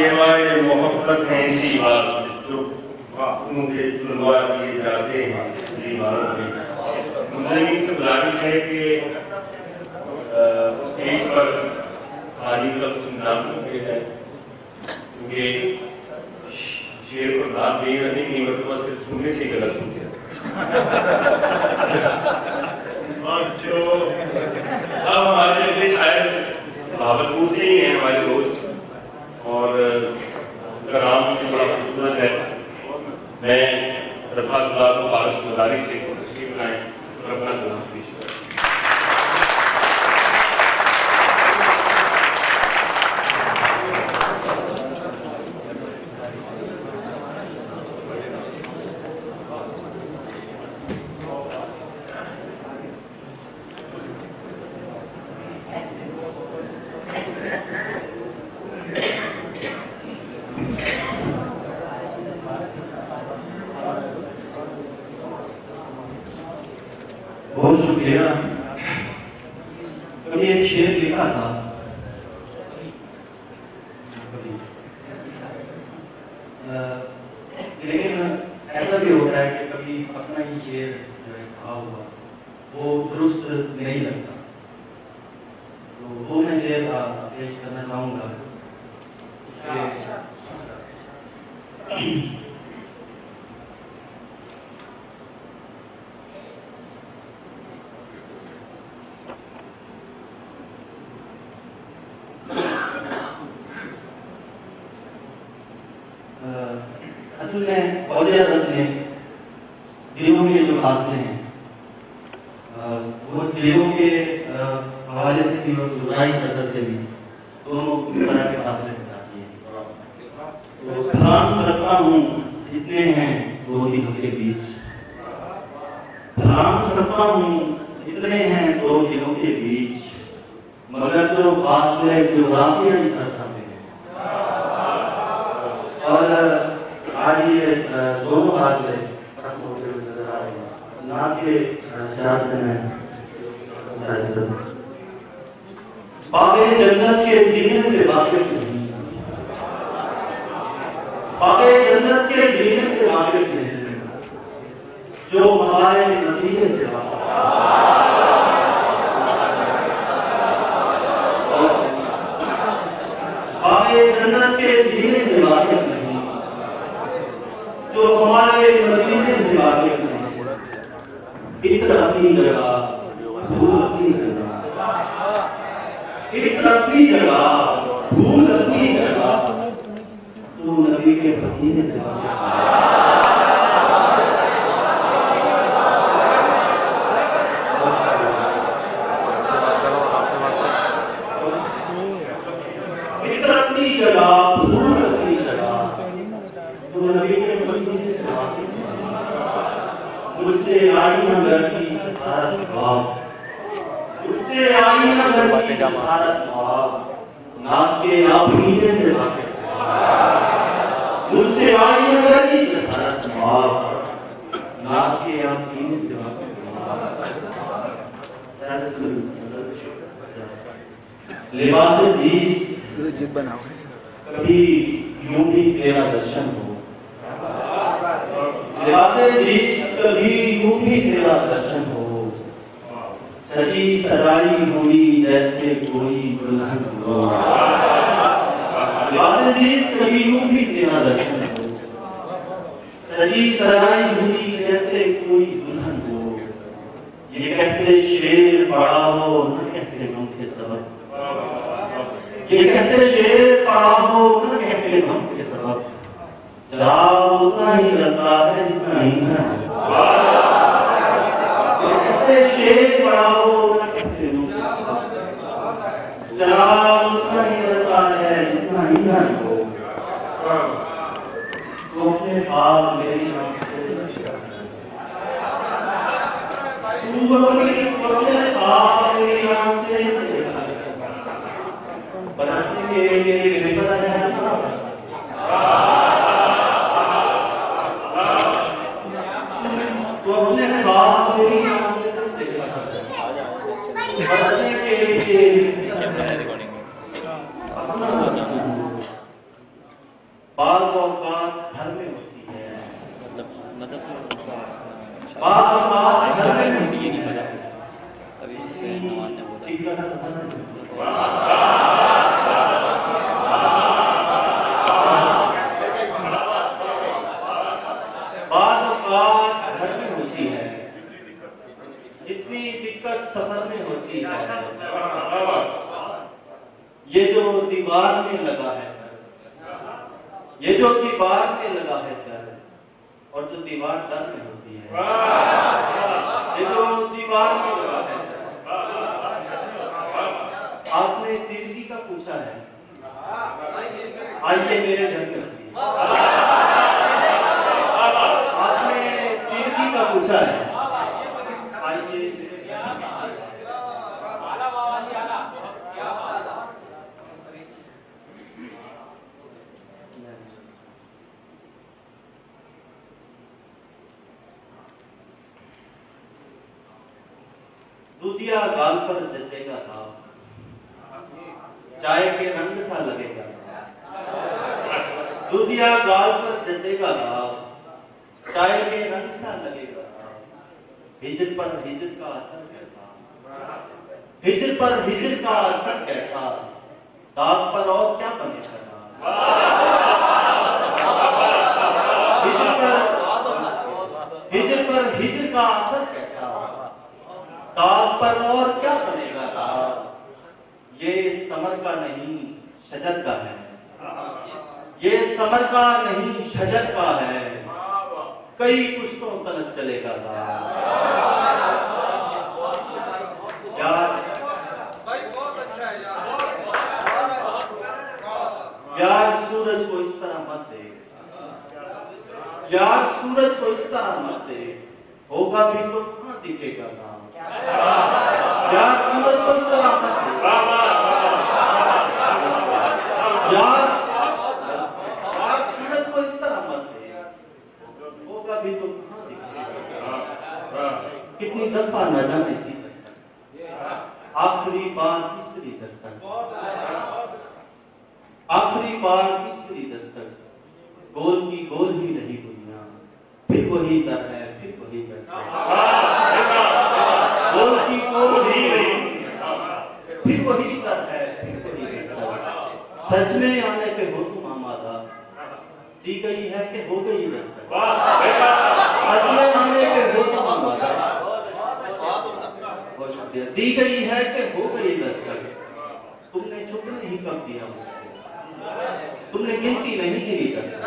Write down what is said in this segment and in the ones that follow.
सेवाए मोहब्बत है ऐसी बात जो उनके चुनवा दिए जाते हैं दीवारों में। मुझे से गुजारिश है कि स्टेज पर आदि का कुछ इंतजाम किया जाए, क्योंकि शेर को नाम देना नहीं मतलब सिर्फ सुनने से ही गलत सुन गया। और जो अब हमारे अगले शायर भावलपुर से ही हैं हमारे दोस्त, और कराम बड़ा खूबसूरत है। मैं रफातुल्लाह को खास गुजारिश से तशरीफ लाएं और अपना कलाम पेश करें। बहुत शुक्रिया। कभी एक शेर लिखा था, लेकिन ऐसा भी होता है कि कभी अपना ही शेर जो है कहा हुआ वो दुरुस्त नहीं लगता, तो वो मैं शेर पेश करना चाहूँगा। असल में औलिया ने दिलों के जो फासले हैं वो दिलों के हवाले से भी और जुदाई सतह से भी दोनों तरह के फासले बताती है। तो ध्यान रखता हूँ जितने हैं दो दिलों के बीच, ध्यान रखता हूँ जितने हैं दो दिलों के बीच, मगर जो फासले जुदाई सतह पे और आज ये दोनों फासले नजर आ रहे हैं। नाम के शराब में बागे जन्नत के जीने से वाकिफ नहीं, बागे जन्नत के जीने से वाकिफ नहीं, जो हमारे नतीजे से वाकिफ। बागे जन्नत के जीने से वाकिफ नहीं, जो हमारे नतीजे से वाकिफ नहीं। इत्र अपनी जगह, भूल अपनी जगह, इत्र अपनी जगह, भूल अपनी जगह, तू नबी के पसीने से वाकिफ है। इत्र अपनी जगह, भूल अपनी जगह, तू नबी के पसीने से वाकिफ है। मुझसे आई न लड़की भारत भाव, मुझसे आई न लड़की भारत भाव, नाक के आभीने से वाकिफ है। मुझसे आई न लड़की भारत भाव, नाक के आभीने से वाकिफ है। लिबास जीस कभी यूं भी तेरा दर्शन हो, लिबासे जीस कभी यूं भी तेरा दर्शन हो, सजी सजाई हुई जैसे कोई दुल्हन हो। लिबासे जीस कभी यूं भी तेरा दर्शन हो, सजी सजाई हुई जैसे कोई दुल्हन हो। ये कहते शेर बड़ा हो न कहते गम के सबब, ये कहते शेर बड़ा हो न कहते गम के सबब, जवाब उतना ही लगता है जितना ही है। कहते शेर बड़ा हो न कहते गम के सबब, जवाब उतना ही लगता है जितना ही है। तो अपने बाप मेरी नाम से तू अपने बाप मेरी नाम से बनाने के लिए निकल है तो अपने बाप मेरी नाम से बनाने के लिए टिकट सफर में बाद घर में होती है, जितनी दिक्कत सफर में होती है, ये जो दीवार में लगा है, ये जो दीवार में लगा है डर, और जो दीवार डर में होती है, ये जो दीवार में लगा है। आपने तिरकी का पूछा है, आइए मेरे घर में रहिए। आपने तिरकी का पूछा है, आइए दूधिया गाल पर जचेगा था, चाय के रंग सा लगेगा। दूधिया गाल पर जचेगा था, चाय के रंग सा लगेगा। हिजर पर हिजर का असर कैसा, हिजर पर हिजर का असर कैसा, दाग पर और क्या बनेगा। हिजर पर हिजर का असर कैसा, दाग पर और क्या बनेगा। ये समर का नहीं शजर का है, ये समर का नहीं शजर का है, कई पुश्तों तक चलेगा। यार बहुत अच्छा है यार, सूरज को इस तरह मत दे यार, सूरज को इस तरह मत दे, होगा भी तो कहां दिखेगा काम। यार सूरज को इस तरह मत दे यार, सूरज को इस तरह मत दे, होगा भी तो कहां दिखेगा। कितनी दफा न जाने दी दस्तक, आखिरी बार तीसरी दस्तक, आखिरी बार तीसरी दस्तक, गोल की गोल ही रही दुनिया, फिर वही दर है, फिर वही दस्तक। गोल की गोल ही रही दुनिया, फिर वही दर है, फिर वही दस्तक। सच में आने पे हो तुम आमादा, दी गई है कि हो गई दस्तक। सच में आने पे हो तुम आमादा, दी गई है कि हो गई दस्तक। तुमने छुपने ही कब दिया मुझको, तुमने गिनती नहीं गिरी दस्तक।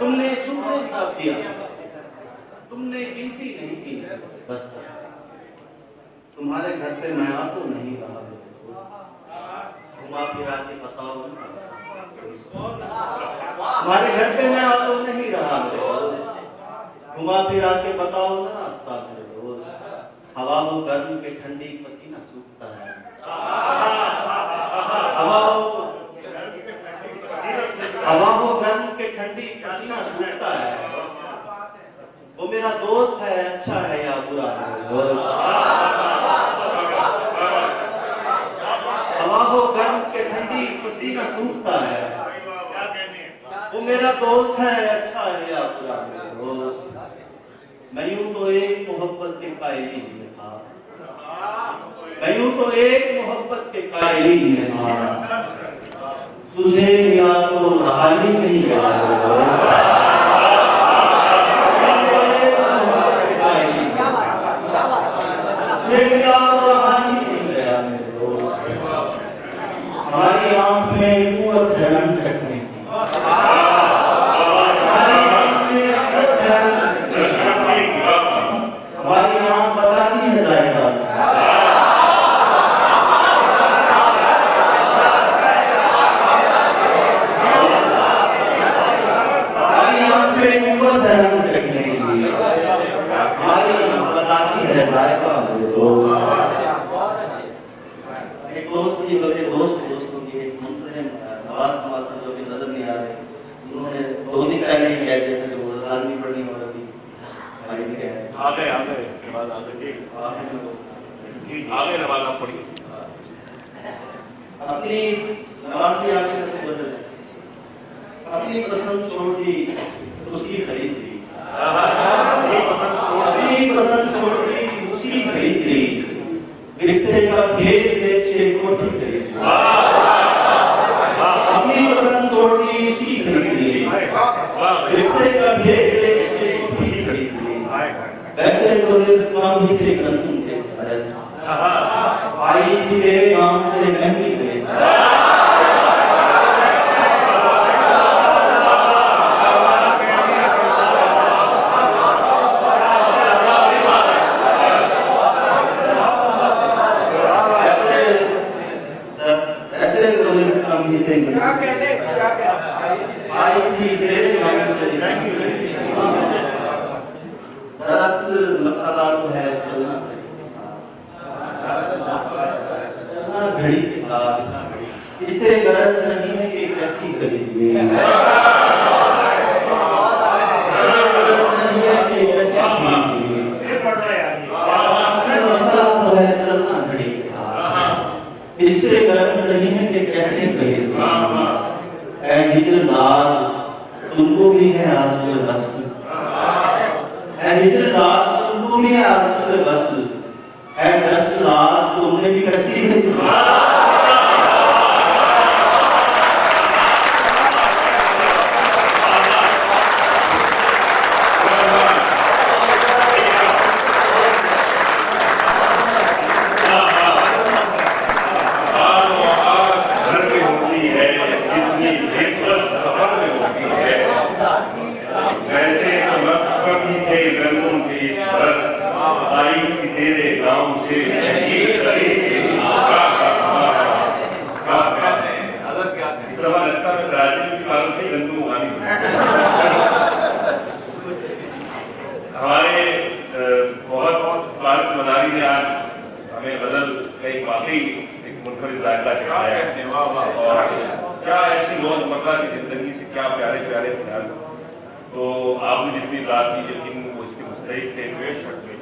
तुमने छुपने ही कब दिया, तुमने गिनती नहीं की बस। तुम्हारे घर पे मैं आ तो नहीं रहा, घुमा फिरा के बताओ। तुम्हारे घर पे मैं आ तो नहीं रहा, घुमा फिरा के बताओ ना रास्ता मेरे दोस्त। हवा वो गर्म के ठंडी पसीना सूखता है, हवा वो गर्म के ठंडी पसीना सूखता है। वो मेरा दोस्त है, अच्छा है या बुरा है दोस्त। हवा वो गर्म के ठंडी पसीना सूखता है, वो मेरा दोस्त है, अच्छा है या बुरा है दोस्त। मैं यूं तो एक मोहब्बत के कायली में था, मैं यूं तो एक मोहब्बत के कायली में था, तुझे मिला तो रहा ही नहीं यार। हमारी आंख में कुंवर धर्म चटनी, हमारी आंख बताती है जाएगा। हमारी आंख में कुंवर धर्म चटनी, हमारी आंख बताती है जाएगा। एक दोस्त जी बोले, दोस्तों की एक मंत्र है, नवाज कमाल साहब जो अभी नजर नहीं आ रहे, उन्होंने 2 दिन पहले ही कह दिया था कि वो आदमी पढ़नी और अभी हमारी भी कह रहे हैं। आ गए नवाज, आ गए नवाज, आप पढ़िए। अपनी नवाज की आंखें से बदल, अपनी पसंद छोड़ दी उसकी खरीद ली, अपनी पसंद छोड़ दी उसकी खरीद ली। भेद देख से कोठी खरीदी, अपनी पसंद छोड़ के इसी खरीदी, रिश्ते का भेद देख से कोठी खरीदी, वैसे तो रिश्तेदार भी थे गंदम के सरस, आई थी तेरे गांव से महंगी खरीदी। आई थी तेरे गांव से दरअसल मसाला तो है चलना घड़ी के साथ, इससे गरज नहीं है कि कैसी खरीदिए, नहीं है कि कैसी खरीदिए, मसाला तो है चलना घड़ी के साथ, इससे गरज नहीं है कि कैसे खरीदिए। तुमको भी है आरज़ू वस्ल, तुमको भी है आरज़ू वस्ल, तुमने भी कशी हमारे बहुत फारिस मदारी ने आज हमें गजल का एक वाकई एक मुनफरिद जायका चखाया है, और क्या ऐसी रोजमर्रा की जिंदगी से क्या प्यारे प्यारे ख्याल। तो आपने जितनी बात की, यकीन वो इसके मुस्तहिक थे, बेशक।